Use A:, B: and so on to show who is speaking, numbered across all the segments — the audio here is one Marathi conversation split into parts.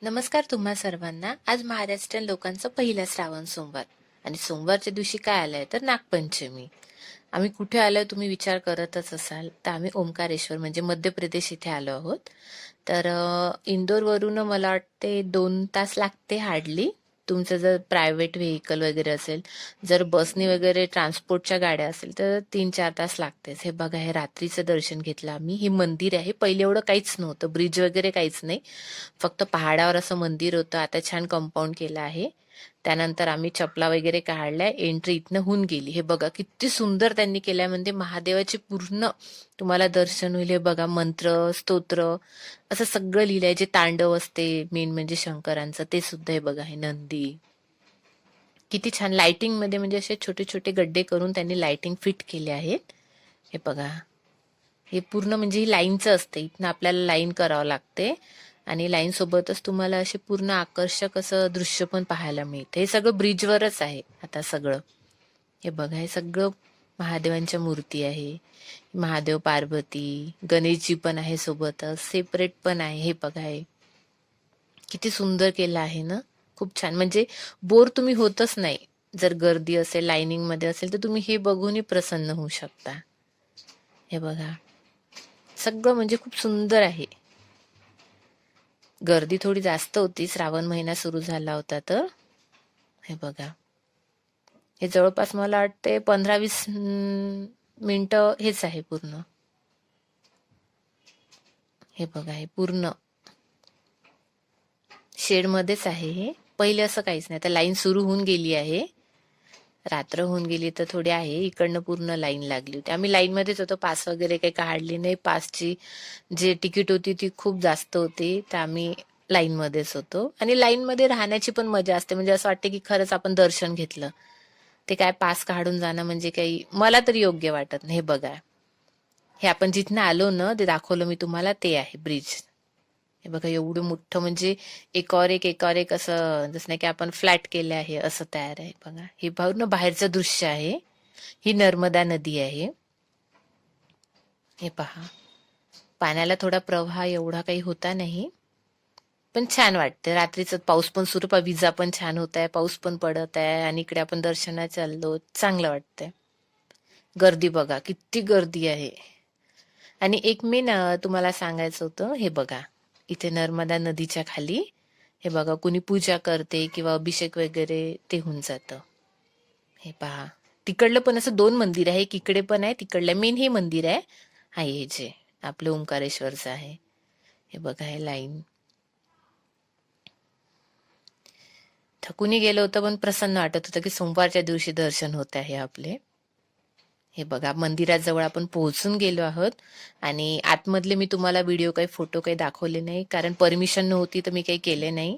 A: नमस्कार तुम्हा सर्वांना. आज महाराष्ट्रीयन लोकांचा पहिला श्रावण सोमवार आणि सोमवारच्या दिवशी काय आलंय तर नागपंचमी. आम्ही कुठे आलोय तुम्ही विचार करतच असाल, तर आम्ही ओंकारेश्वर म्हणजे मध्य प्रदेश इथे आलो आहोत. तर इंदोरवरून मला वाटते 2 तास लागते हार्डली. तुमचं जर प्रायव्हेट व्हेकल वगैरे असेल, जर बसनी वगैरे ट्रान्सपोर्टच्या गाड्या असेल तर 3-4 तास लागतेच. हे बघा, हे रात्रीचं दर्शन घेतलं आम्ही. हे मंदिर आहे, पहिले एवढं काहीच नव्हतं, ब्रिज वगैरे काहीच नाही, फक्त पहाडावर असं मंदिर होतं. आता छान कंपाऊंड केलं आहे. त्यानंतर आम्ही चपला वगैरे काढल्या, एंट्री इथनं होऊन गेली. हे बघा किती सुंदर त्यांनी केलंय, म्हणजे महादेवाचे पूर्ण तुम्हाला दर्शन होईल. हे बघा, मंत्र स्तोत्र असं सगळं लिहिलंय. जे तांडव असते मेन म्हणजे शंकरांचं, ते सुद्धा हे बघा. हे नंदी किती छान लाइटिंग मध्ये, म्हणजे असे छोटे छोटे गड्डे करून त्यांनी लाइटिंग फिट केले आहेत. हे बघा, हे पूर्ण म्हणजे ही लाईनचं असते. इथनं आपल्याला लाईन करावं लागते आणि लाईन सोबतच तुम्हाला असे पूर्ण आकर्षक असं दृश्य पण पाहायला मिळते. हे सगळं ब्रिजवरच आहे आता सगळं. हे बघा, हे सगळं महादेवांच्या मूर्ती आहे. महादेव पार्वती, गणेशजी पण आहे सोबतच, सेपरेट पण आहे. हे बघा, हे किती सुंदर केलं आहे ना. खूप छान, म्हणजे बोर तुम्ही होतच नाही. जर गर्दी असेल, लाईनिंग मध्ये असेल, तर तुम्ही हे बघूनही प्रसन्न होऊ शकता. हे बघा, सगळं म्हणजे खूप सुंदर आहे. गर्दी थोडी जास्त होती, श्रावण महिना सुरू झाला होता तर. हे बघा, हे जवळपास मला वाटते 15-20 मिनिटं हेच आहे पूर्ण. हे बघा, हे पूर्ण शेड मध्येच आहे. हे पहिले असं काहीच नाही, आता लाईन सुरू होऊन गेली आहे. रात्र होऊन गेली तर थोडी आहे. इकडनं पूर्ण लाईन लागली होती. आम्ही लाईन मध्येच होतो, पास वगैरे काही काढली नाही. पासची जे तिकीट होती ती खूप जास्त होती, तर आम्ही लाईन मध्येच होतो. आणि लाईन मध्ये राहण्याची पण मजा असते, म्हणजे असं वाटतं की खरंच आपण दर्शन घेतलं. ते काय पास काढून जाणं म्हणजे काही मला तरी योग्य वाटत नाही. हे बघा, हे आपण जिथनं आलो ना, ते दाखवलं मी तुम्हाला, ते आहे ब्रिज. हे बघा, एवढं मोठं, म्हणजे एकावर एक असं, जसं नाही की आपण फ्लॅट केले आहे असं तयार आहे. बघा, हे पूर्ण बाहेरचं दृश्य आहे. ही नर्मदा नदी आहे. हे पहा, पाण्याला थोडा प्रवाह एवढा काही होता नाही, पण छान वाटतं. रात्रीचं पाऊस पण सुरू, विजा पण छान होत आहे, पाऊस पण पडत आहे आणि इकडे आपण दर्शनाला चाललो, चांगलं वाटतंय. गर्दी बघा, किती गर्दी आहे. आणि एक मी ना तुम्हाला सांगायचं होतं. हे बघा, इथे नर्मदा नदीच्या खाली हे बघा, कुणी पूजा करते किंवा अभिषेक वगैरे ते होऊन जातं. हे पहा, तिकडलं पण असं 2 मंदिर आहे, एक इकडे पण आहे, तिकडलं मेन हे मंदिर आहे. हा, हे जे आपलं ओंकारेश्वरचं आहे. हे बघा, हे लाईन. थकूनही गेलं होतं, पण प्रसन्न वाटत होतं की सोमवारच्या दिवशी दर्शन होत आहे आपले. हे बघा, मंदिराजवळ आपण पोहोचून गेलो आहोत. आणि आतमधले मी तुम्हाला व्हिडिओ काही फोटो काही दाखवले नाही, कारण परमिशन नव्हती तर मी काही केले नाही.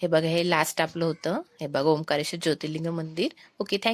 A: हे बघा, हे लास्ट आपलं होतं. हे बघा, ओंकारेश्वर ज्योतिर्लिंग मंदिर. Okay, thank you.